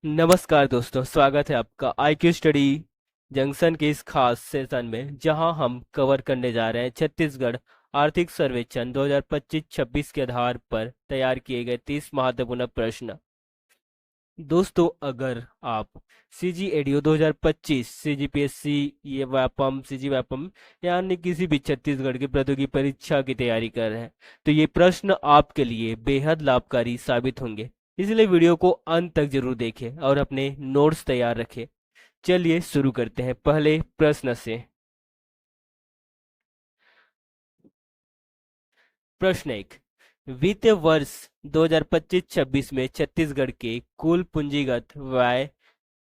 नमस्कार दोस्तों, स्वागत है आपका IQ स्टडी जंक्शन के इस खास सेशन में, जहां हम कवर करने जा रहे हैं छत्तीसगढ़ आर्थिक सर्वेक्षण 2025-26 के आधार पर तैयार किए गए 30 महत्वपूर्ण प्रश्न। दोस्तों, अगर आप CG एडीओ 2025, CGPSC, ये व्यापम, CG व्यापम या अन्य किसी भी छत्तीसगढ़ की प्रतियोगी परीक्षा की तैयारी कर रहे हैं, तो ये प्रश्न आपके लिए बेहद लाभकारी साबित होंगे। इसलिए वीडियो को अंत तक जरूर देखें और अपने नोट्स तैयार रखें। चलिए शुरू करते हैं पहले प्रश्न से। प्रश्न एक, वित्तीय वर्ष 2025-26 में छत्तीसगढ़ के कुल पूंजीगत व्यय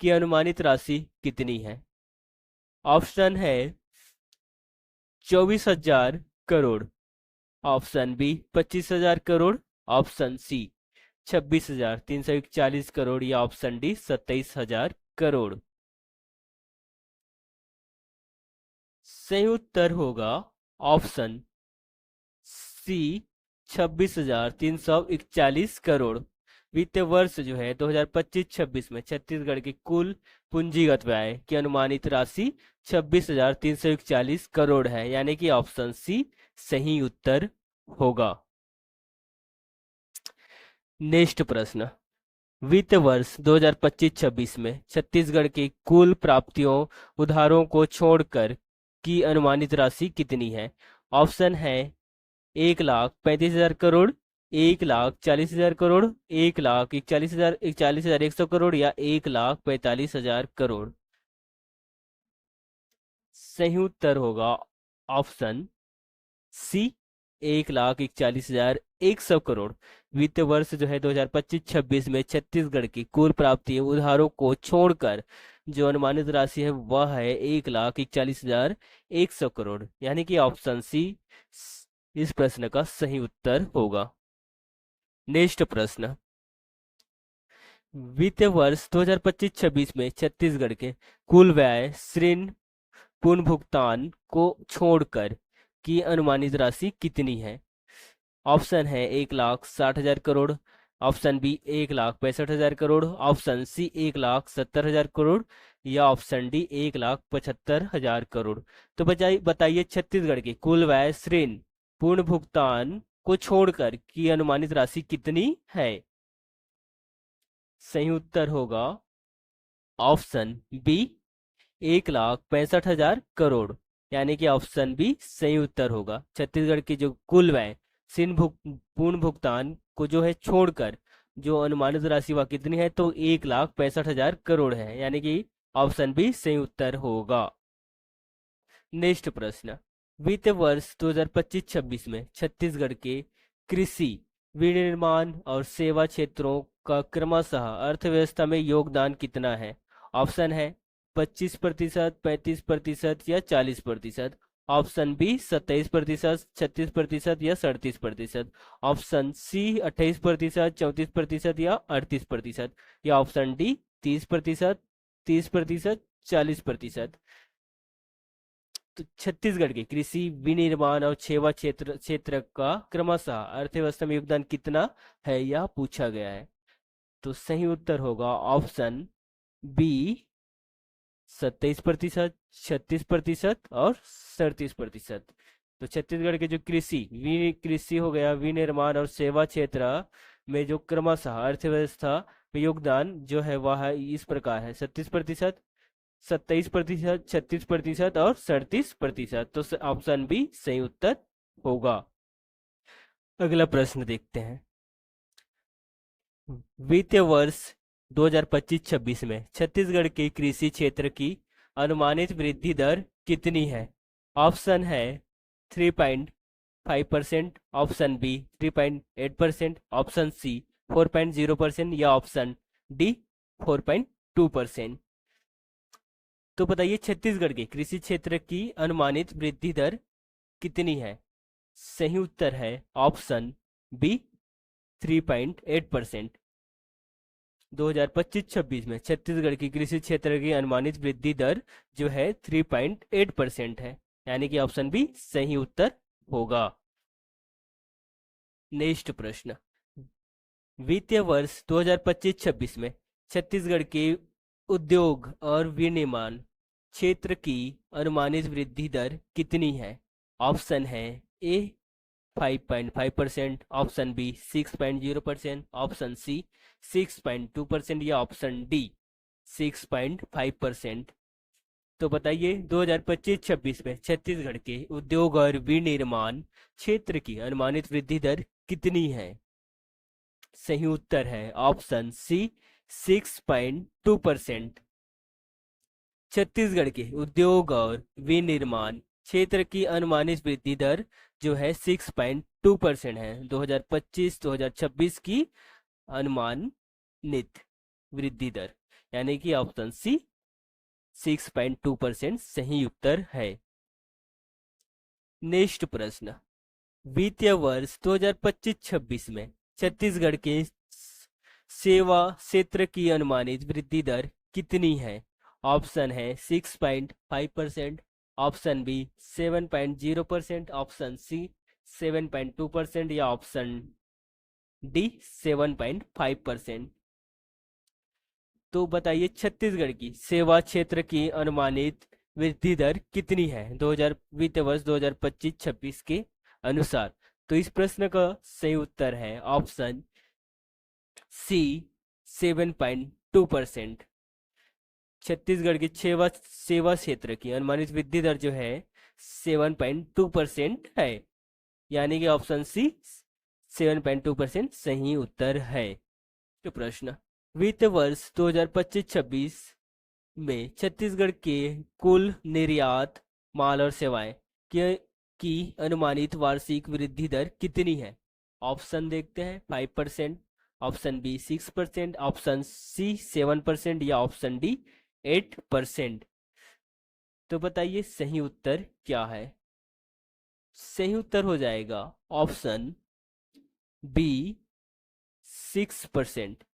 की अनुमानित राशि कितनी है? ऑप्शन है 24,000 crore, option B 25,000 crore, option C 26,341 crore या ऑप्शन डी 27,000 करोड़। सही उत्तर होगा ऑप्शन सी 26,341 करोड़। वित्तीय वर्ष जो है 2025-26 में छत्तीसगढ़ की कुल पूंजीगत व्यय की अनुमानित राशि 26,341 करोड़ है, यानी कि ऑप्शन सी सही उत्तर होगा। नेक्स्ट प्रश्न, वित्त वर्ष 2025-26 में छत्तीसगढ़ की कुल प्राप्तियों उधारों को छोड़कर की अनुमानित राशि कितनी है? ऑप्शन है 1,35,000 करोड़, 1,40,000 करोड़, 1,41,100 करोड़ या 1,45,000 करोड़। सही उत्तर होगा ऑप्शन सी 1,41,100 करोड़। वित्त वर्ष जो है 2025-26 में छत्तीसगढ़ की कुल प्राप्ति उधारों को छोड़कर जो अनुमानित राशि है वह है 1,41,100 करोड़, यानी कि ऑप्शन सी इस प्रश्न का सही उत्तर होगा। नेक्स्ट प्रश्न, वित्त वर्ष 2025-26 में छत्तीसगढ़ के कुल व्यय ऋण पुनर्भुगतान को छोड़कर की अनुमानित राशि कितनी है? ऑप्शन है 1,60,000 crore, option B 1,65,000 crore, option C 1,70,000 crore या ऑप्शन डी 1,75,000 करोड़। तो बताइए छत्तीसगढ़ के कुल व्यय ऋण पूर्ण भुगतान को छोड़कर की अनुमानित राशि कितनी है? सही उत्तर होगा ऑप्शन बी 1,65,000 करोड़, यानी कि ऑप्शन बी सही उत्तर होगा। छत्तीसगढ़ की जो कुल व्यय पूर्ण भुगतान को जो है छोड़कर जो अनुमानित राशि वह कितनी है, तो 1,65,000 करोड़ है, यानी कि ऑप्शन बी सही उत्तर होगा। नेक्स्ट प्रश्न, वित्त वर्ष 2025-26 में छत्तीसगढ़ के कृषि, विनिर्माण और सेवा क्षेत्रों का क्रमशः अर्थव्यवस्था में योगदान कितना है? ऑप्शन है 25%, 35% या 40%, ऑप्शन बी 27%, 36% या 37%, ऑप्शन सी 28%, 34% या 38% या ऑप्शन डी 30%, 30%, 40%। तो छत्तीसगढ़ के कृषि, विनिर्माण और सेवा क्षेत्र क्षेत्र का क्रमशः अर्थव्यवस्था में योगदान कितना है, यह पूछा गया है। तो सही उत्तर होगा ऑप्शन बी 27%, 36% और 37%। तो छत्तीसगढ़ के जो कृषि हो गया, विनिर्माण और सेवा क्षेत्र में जो क्रमशः अर्थव्यवस्था में योगदान जो है वह इस प्रकार है: 36%, 27%, 36% और 37%। तो ऑप्शन बी सही उत्तर होगा। अगला प्रश्न देखते हैं, वित्तीय वर्ष 2025-26 में छत्तीसगढ़ के कृषि क्षेत्र की अनुमानित वृद्धि दर कितनी है? ऑप्शन है 3.5%, ऑप्शन बी 3.8%, ऑप्शन सी 4.0% या ऑप्शन डी 4.2%। तो बताइए छत्तीसगढ़ के कृषि क्षेत्र की अनुमानित वृद्धि दर कितनी है? सही उत्तर है ऑप्शन बी 3.8%। 2025-26 में छत्तीसगढ़ की कृषि क्षेत्र की अनुमानित वृद्धि दर जो है 3.8% है, यानी कि ऑप्शन बी सही उत्तर होगा। नेक्स्ट प्रश्न, वित्तीय वर्ष 2025-26 में छत्तीसगढ़ के उद्योग और विनिर्माण क्षेत्र की अनुमानित वृद्धि दर कितनी है? ऑप्शन है ए 5.5%, ऑप्शन बी 6.0%, ऑप्शन सी 6.2% या ऑप्शन डी 6.5%। तो बताइए 2025-26 में छत्तीसगढ़ के उद्योग और विनिर्माण क्षेत्र की अनुमानित वृद्धि दर कितनी है? सही उत्तर है ऑप्शन सी 6.2%। छत्तीसगढ़ के उद्योग और विनिर्माण क्षेत्र की अनुमानित वृद्धि दर जो है 6.2% है। 2025-2026 की अनुमानित वृद्धि दर, यानी कि ऑप्शन सी 6.2% सही उत्तर है। नेक्स्ट प्रश्न, वित्तीय वर्ष 2025-26 में छत्तीसगढ़ के सेवा क्षेत्र की अनुमानित वृद्धि दर कितनी है? ऑप्शन है 6.5%, ऑप्शन बी 7.0%, ऑप्शन सी 7.2% या ऑप्शन डी 7.5%। तो बताइए छत्तीसगढ़ की सेवा क्षेत्र की अनुमानित वृद्धि दर कितनी है 2000 वित्त वर्ष 2025-26 के अनुसार? तो इस प्रश्न का सही उत्तर है ऑप्शन सी 7.2%। छत्तीसगढ़ की सेवा क्षेत्र की अनुमानित वृद्धि दर जो है 7.2% है, यानी कि ऑप्शन सी 7.2% सही उत्तर है। तो प्रश्न, वित्त वर्ष 2025-26 में छत्तीसगढ़ के कुल निर्यात माल और सेवाएं की अनुमानित वार्षिक वृद्धि दर कितनी है? ऑप्शन देखते हैं 5%, ऑप्शन बी 6%, ऑप्शन सी 7% या ऑप्शन डी 8%। तो बताइए सही उत्तर क्या है? सही उत्तर हो जाएगा ऑप्शन बी 6%,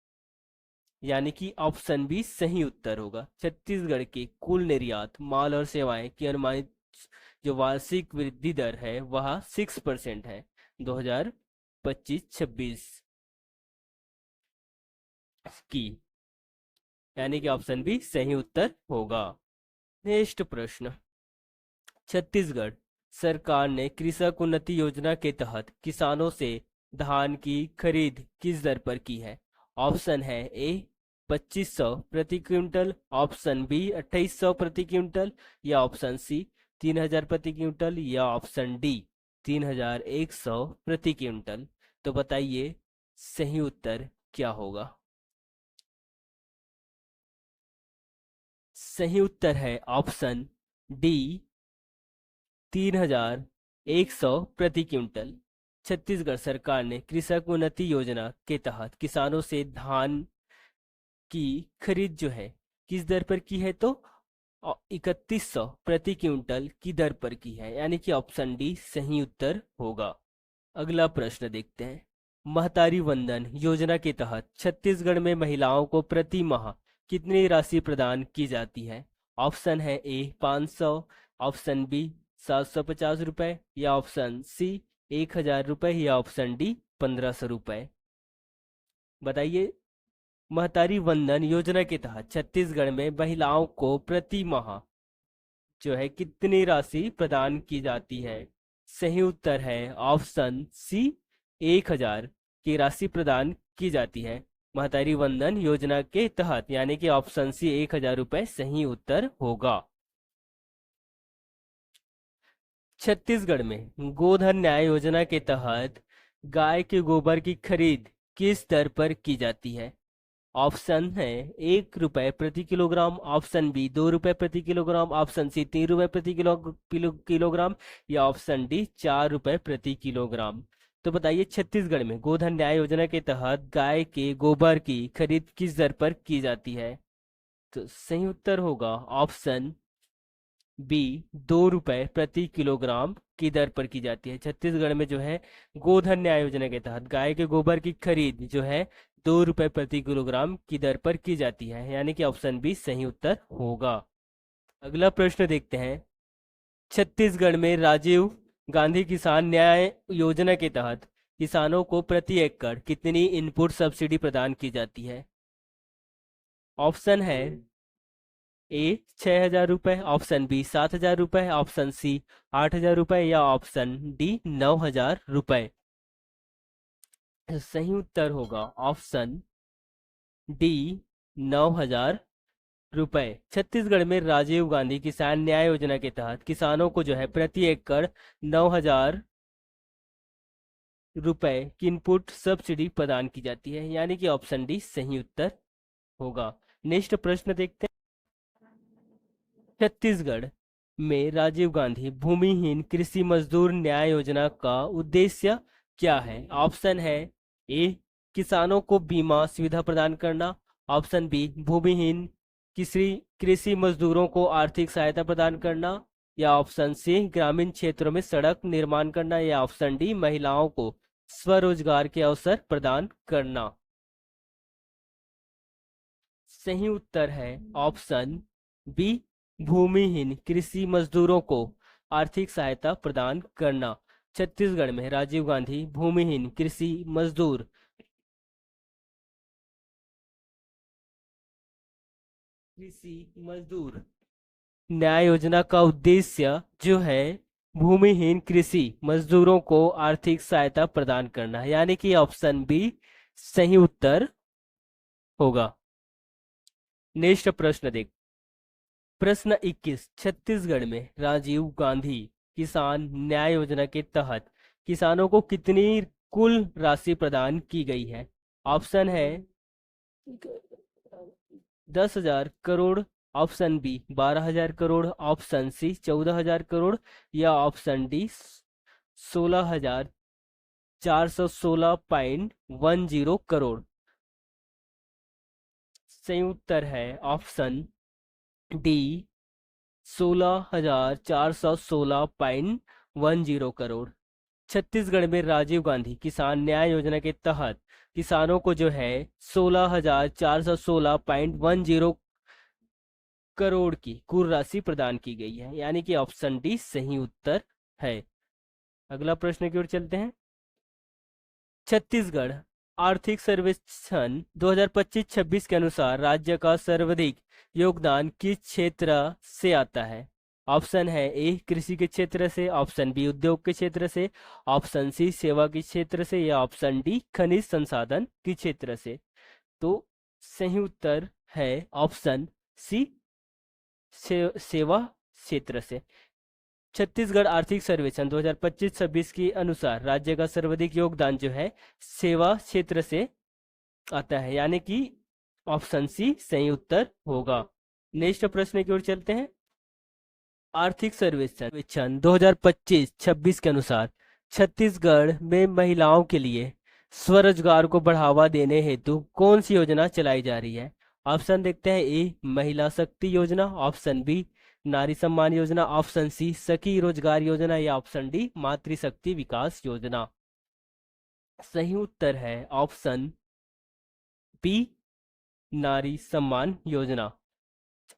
यानी कि ऑप्शन बी सही उत्तर होगा। छत्तीसगढ़ के कुल निर्यात माल और सेवाएं की अनुमानित जो वार्षिक वृद्धि दर है वह 6% है 2025-26 की, यानी कि ऑप्शन बी सही उत्तर होगा। नेक्स्ट प्रश्न, छत्तीसगढ़ सरकार ने कृषक उन्नति योजना के तहत किसानों से धान की खरीद किस दर पर की है? ऑप्शन है ए 2500 प्रति क्विंटल, ऑप्शन बी 2800 प्रति क्विंटल या ऑप्शन सी 3000 प्रति क्विंटल या ऑप्शन डी 3100 प्रति क्विंटल। तो बताइए सही उत्तर क्या होगा? सही उत्तर है ऑप्शन डी 3100 प्रति क्विंटल। छत्तीसगढ़ सरकार ने कृषक उन्नति योजना के तहत किसानों से धान की खरीद जो है किस दर पर की है? तो 3100 प्रति क्विंटल की दर पर की है, यानी कि ऑप्शन डी सही उत्तर होगा। अगला प्रश्न देखते हैं, महतारी वंदन योजना के तहत छत्तीसगढ़ में महिलाओं को प्रति माह कितनी राशि प्रदान की जाती है? ऑप्शन है ए 500, ऑप्शन बी 750 रुपए या ऑप्शन सी 1000 रुपए या ऑप्शन डी 1500 रुपए। बताइए महतारी वंदन योजना के तहत छत्तीसगढ़ में महिलाओं को प्रति माह जो है कितनी राशि प्रदान की जाती है? सही उत्तर है ऑप्शन सी 1000 की राशि प्रदान की जाती है महतारी वंदन योजना के तहत, यानी कि ऑप्शन सी 1000 रुपए सही उत्तर होगा। छत्तीसगढ़ में गोधन न्याय योजना के तहत गाय के गोबर की खरीद किस दर पर की जाती है? ऑप्शन है 1 रुपए प्रति किलोग्राम, ऑप्शन बी 2 रुपए प्रति किलोग्राम, ऑप्शन सी 3 रुपए प्रति किलोग्राम या ऑप्शन डी 4 रुपए प्रति किलोग्राम। तो बताइए छत्तीसगढ़ में गोधन न्याय योजना के तहत गाय के गोबर की खरीद किस दर पर की जाती है? तो सही उत्तर होगा ऑप्शन बी 2 रुपए प्रति किलोग्राम की दर पर की जाती है। छत्तीसगढ़ में जो है गोधन न्याय योजना के तहत गाय के गोबर की खरीद जो है 2 रुपए प्रति किलोग्राम की दर पर की जाती है, यानी कि ऑप्शन बी सही उत्तर होगा। अगला प्रश्न देखते हैं, छत्तीसगढ़ में राजीव गांधी किसान न्याय योजना के तहत किसानों को प्रति एकड़ कितनी इनपुट सब्सिडी प्रदान की जाती है? ऑप्शन है ए 6,000 रुपए, ऑप्शन बी 7,000 रुपए, ऑप्शन सी 8,000 रुपए या ऑप्शन डी 9,000 रुपए। सही उत्तर होगा ऑप्शन डी 9,000 रुपए। छत्तीसगढ़ में राजीव गांधी किसान न्याय योजना के तहत किसानों को जो है प्रति एकड़ 9,000 रुपए की इनपुट सब्सिडी प्रदान की जाती है, यानी कि ऑप्शन डी सही उत्तर होगा। नेक्स्ट प्रश्न देखते हैं। छत्तीसगढ़ में राजीव गांधी भूमिहीन कृषि मजदूर न्याय योजना का उद्देश्य क्या है? ऑप्शन है ए किसानों को बीमा सुविधा प्रदान करना, ऑप्शन बी भूमिहीन कृषि कृषि मजदूरों को आर्थिक सहायता प्रदान करना, या ऑप्शन सी ग्रामीण क्षेत्रों में सड़क निर्माण करना, या ऑप्शन डी महिलाओं को स्वरोजगार के अवसर प्रदान करना। सही उत्तर है ऑप्शन बी भूमिहीन कृषि मजदूरों को आर्थिक सहायता प्रदान करना। छत्तीसगढ़ में राजीव गांधी भूमिहीन कृषि मजदूर न्याय योजना का उद्देश्य जो है भूमिहीन कृषि मजदूरों को आर्थिक सहायता प्रदान करना है, यानी कि ऑप्शन बी सही उत्तर होगा। नेक्स्ट प्रश्न देख। प्रश्न 21। छत्तीसगढ़ में राजीव गांधी किसान न्याय योजना के तहत किसानों को कितनी कुल राशि प्रदान की गई है? ऑप्शन है 10,000 crore, option B 12,000 crore, option C 14,000 crore या ऑप्शन डी 16,416.10 करोड़। सही उत्तर है ऑप्शन डी 16,416.10 करोड़। छत्तीसगढ़ में राजीव गांधी किसान न्याय योजना के तहत किसानों को जो है 16,416.10 करोड़ की कुल राशि प्रदान की गई है, यानी कि ऑप्शन डी सही उत्तर है। अगला प्रश्न की ओर चलते हैं। छत्तीसगढ़ आर्थिक सर्वेक्षण 2025-26 के अनुसार राज्य का सर्वाधिक योगदान किस क्षेत्र से आता है? ऑप्शन है ए कृषि के क्षेत्र से, ऑप्शन बी उद्योग के क्षेत्र से, ऑप्शन सी सेवा के क्षेत्र से या ऑप्शन डी खनिज संसाधन के क्षेत्र से। तो सही उत्तर है ऑप्शन सी सेवा क्षेत्र से। छत्तीसगढ़ आर्थिक सर्वेक्षण 2025-26 के अनुसार राज्य का सर्वाधिक योगदान जो है सेवा क्षेत्र से आता है, यानी कि ऑप्शन सी सही उत्तर होगा। नेक्स्ट प्रश्न की ओर चलते हैं। आर्थिक सर्वेक्षण 2025-26 के अनुसार छत्तीसगढ़ में महिलाओं के लिए स्वरोजगार को बढ़ावा देने हेतु कौन सी योजना चलाई जा रही है? ऑप्शन देखते हैं। ए महिला शक्ति योजना, ऑप्शन बी नारी सम्मान योजना, ऑप्शन सी सखी रोजगार योजना या ऑप्शन डी मातृशक्ति विकास योजना। सही उत्तर है ऑप्शन बी नारी सम्मान योजना।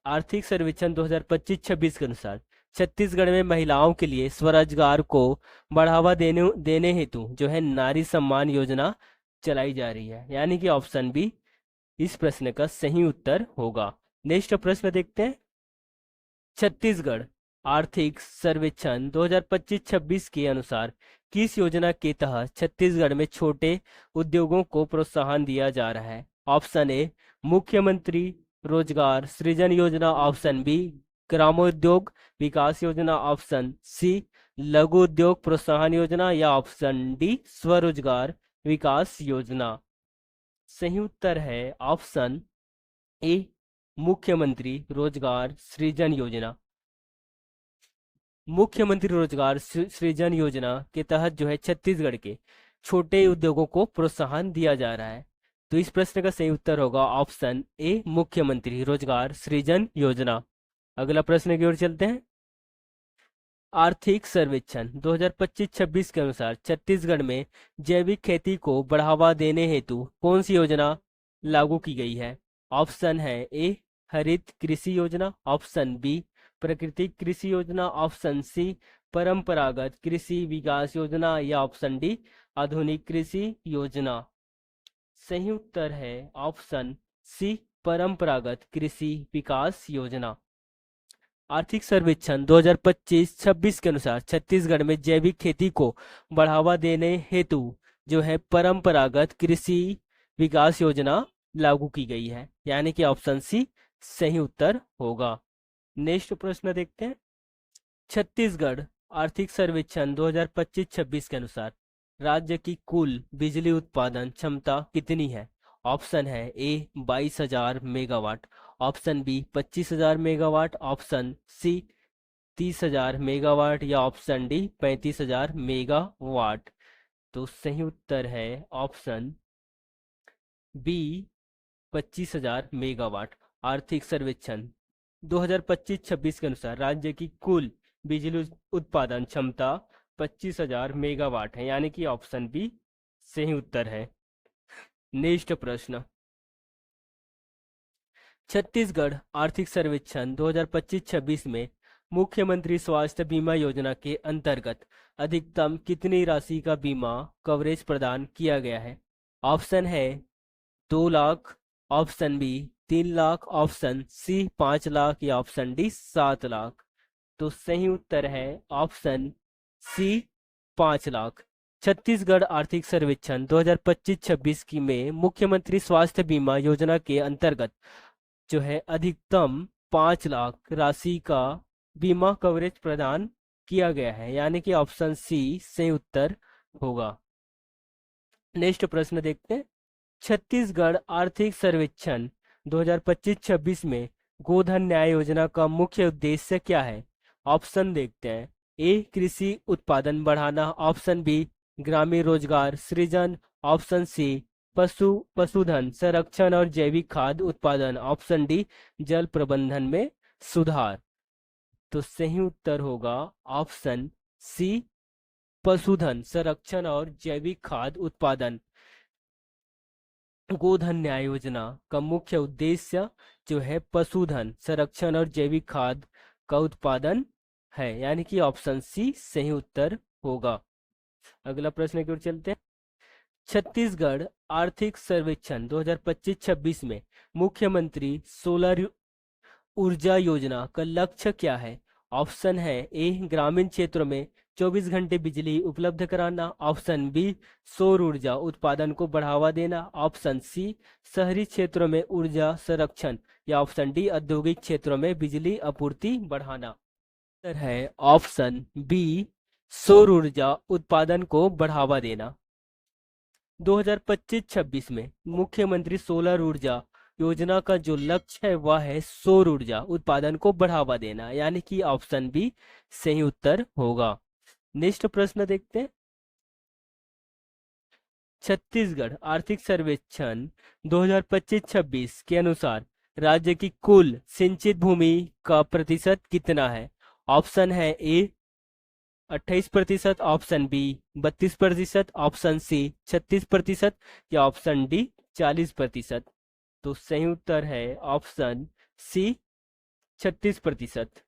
आर्थिक सर्वेक्षण 2025-26 के अनुसार छत्तीसगढ़ में महिलाओं के लिए स्वरोजगार को बढ़ावा देने हेतु जो है नारी सम्मान योजना चलाई जा रही है, यानी कि ऑप्शन बी इस प्रश्न का सही उत्तर होगा। नेक्स्ट प्रश्न देखते हैं। छत्तीसगढ़ आर्थिक सर्वेक्षण 2025-26 के अनुसार किस योजना के तहत छत्तीसगढ़ में छोटे उद्योगों को प्रोत्साहन दिया जा रहा है? ऑप्शन ए मुख्यमंत्री रोजगार सृजन योजना, ऑप्शन बी ग्रामोद्योग विकास योजना, ऑप्शन सी लघु उद्योग प्रोत्साहन योजना या ऑप्शन डी स्वरोजगार विकास योजना। सही उत्तर है ऑप्शन ए मुख्यमंत्री रोजगार सृजन योजना। मुख्यमंत्री रोजगार सृजन योजना के तहत जो है छत्तीसगढ़ के छोटे उद्योगों को प्रोत्साहन दिया जा रहा है। तो इस प्रश्न का सही उत्तर होगा ऑप्शन ए मुख्यमंत्री रोजगार सृजन योजना। अगला प्रश्न की ओर चलते हैं। आर्थिक सर्वेक्षण 2025-26 के अनुसार छत्तीसगढ़ में जैविक खेती को बढ़ावा देने हेतु कौन सी योजना लागू की गई है? ऑप्शन है ए हरित कृषि योजना, ऑप्शन बी प्राकृतिक कृषि योजना, ऑप्शन सी परंपरागत कृषि विकास योजना या ऑप्शन डी आधुनिक कृषि योजना। सही उत्तर है ऑप्शन सी परंपरागत कृषि विकास योजना। आर्थिक सर्वेक्षण 2025-26 के अनुसार छत्तीसगढ़ में जैविक खेती को बढ़ावा देने हेतु जो है परंपरागत कृषि विकास योजना लागू की गई है, यानी कि ऑप्शन सी सही उत्तर होगा। नेक्स्ट प्रश्न देखते हैं। छत्तीसगढ़ आर्थिक सर्वेक्षण 2025-26 के अनुसार राज्य की कुल बिजली उत्पादन क्षमता कितनी है? ऑप्शन है A 22,000 megawatt, option B 25,000 megawatt, option C 30,000 megawatt या ऑप्शन डी 35,000 मेगावाट। तो सही उत्तर है ऑप्शन बी 25,000 मेगावाट। आर्थिक सर्वेक्षण 2025-26 के अनुसार राज्य की कुल बिजली उत्पादन क्षमता 25,000 मेगावाट है, यानी कि ऑप्शन बी सही उत्तर है। नेक्स्ट प्रश्न। छत्तीसगढ़ आर्थिक सर्वेक्षण 2025-26 में मुख्यमंत्री स्वास्थ्य बीमा योजना के अंतर्गत अधिकतम कितनी राशि का बीमा कवरेज प्रदान किया गया है? ऑप्शन है 2 lakh, option B 3 lakh, option C 5 lakh या ऑप्शन डी 7 लाख। तो सही उत्तर है ऑप्शन सी 5 लाख। छत्तीसगढ़ आर्थिक सर्वेक्षण 2025-26 की में मुख्यमंत्री स्वास्थ्य बीमा योजना के अंतर्गत जो है अधिकतम 5 लाख राशि का बीमा कवरेज प्रदान किया गया है, यानी कि ऑप्शन सी सही उत्तर होगा। नेक्स्ट प्रश्न देखते हैं। छत्तीसगढ़ आर्थिक सर्वेक्षण 2025-26 में गोधन न्याय योजना का मुख्य उद्देश्य क्या है? ऑप्शन देखते हैं। ए कृषि उत्पादन बढ़ाना, ऑप्शन बी ग्रामीण रोजगार सृजन, ऑप्शन सी पशुधन संरक्षण और जैविक खाद्य उत्पादन, ऑप्शन डी जल प्रबंधन में सुधार। तो सही उत्तर होगा ऑप्शन सी पशुधन संरक्षण और जैविक खाद्य उत्पादन। गोधन न्याय योजना का मुख्य उद्देश्य जो है पशुधन संरक्षण और जैविक खाद्य का उत्पादन है, यानी कि ऑप्शन सी सही उत्तर होगा। अगला प्रश्न की ओर चलते हैं। छत्तीसगढ़ आर्थिक सर्वेक्षण 2025-26 में मुख्यमंत्री सोलर ऊर्जा योजना का लक्ष्य क्या है? ऑप्शन है ए ग्रामीण क्षेत्रों में 24 घंटे बिजली उपलब्ध कराना, ऑप्शन बी सौर ऊर्जा उत्पादन को बढ़ावा देना, ऑप्शन सी शहरी क्षेत्रों में ऊर्जा संरक्षण या ऑप्शन डी औद्योगिक क्षेत्रों में बिजली आपूर्ति बढ़ाना। उत्तर है ऑप्शन बी सौर ऊर्जा उत्पादन को बढ़ावा देना। 2025-26 में मुख्यमंत्री सोलर ऊर्जा योजना का जो लक्ष्य है वह है सौर ऊर्जा उत्पादन को बढ़ावा देना, यानी कि ऑप्शन बी सही उत्तर होगा। नेक्स्ट प्रश्न देखते हैं। छत्तीसगढ़ आर्थिक सर्वेक्षण 2025-26 के अनुसार राज्य की कुल सिंचित भूमि का प्रतिशत कितना है? ऑप्शन है ए 28%, ऑप्शन बी 32%, ऑप्शन सी 36% या ऑप्शन डी 40%। तो सही उत्तर है ऑप्शन सी 36%।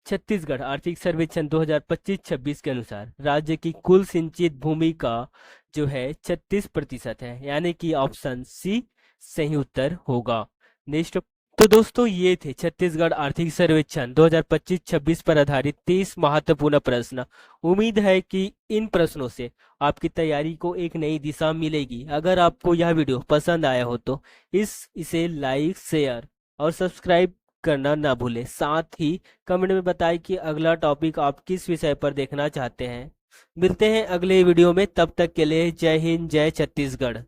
छत्तीसगढ़ आर्थिक सर्वेक्षण 2025-26 के अनुसार राज्य की कुल सिंचित भूमि का जो है 36% है, यानी कि ऑप्शन सी सही उत्तर होगा। नेक्स्ट। तो दोस्तों ये थे छत्तीसगढ़ आर्थिक सर्वेक्षण 2025-26 पर आधारित 30 महत्वपूर्ण प्रश्न। उम्मीद है कि इन प्रश्नों से आपकी तैयारी को एक नई दिशा मिलेगी। अगर आपको यह वीडियो पसंद आया हो तो इसे लाइक शेयर और सब्सक्राइब करना ना भूलें। साथ ही कमेंट में बताएं कि अगला टॉपिक आप किस विषय पर देखना चाहते हैं। मिलते हैं अगले वीडियो में, तब तक के लिए जय हिंद जय छत्तीसगढ़।